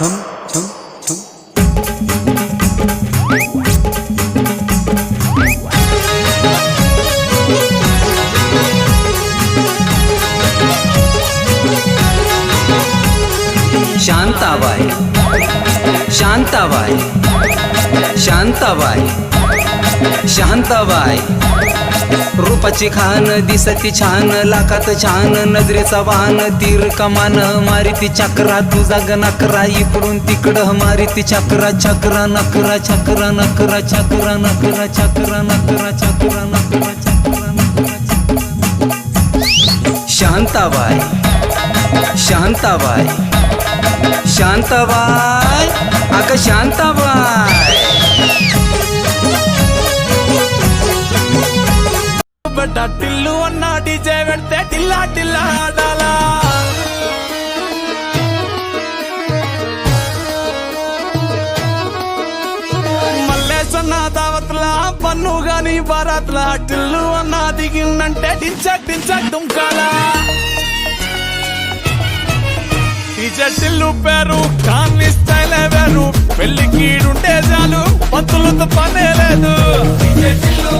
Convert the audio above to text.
छम छम छम शांताबाई शांताबाई शांताबाई शांताबाई रूपाची खान दिसती छान लाखात छान नजरेचा वाहन तीर कमान मारिती चक्रा तुझा गणकरा इकडून तिकडं मारिती चक्रा चक्रा नकरा चक्रा नकरा चक्रा नकरा चक्रा नकरा चक्रा नकरा चक्रा नकरा शांताबाई शांताबाई शांताबाई अगं शांताबाई बड़ा टिल्लू अन्ना डीजे वेड़ते टिल्ला टिल्ला डाला मल्लेशन्ना दावतला पन्नु गानी बारातला टिल्लू अन्ना दिगिन्నంటే డించక్ డించక్ డుంకాలా डीजे टिल्लू పేరు కాని స్టైల్ వేరు పెళ్లికి ఉంటే చాలు పంతులతో పనే లేదు डीजे टिल्लू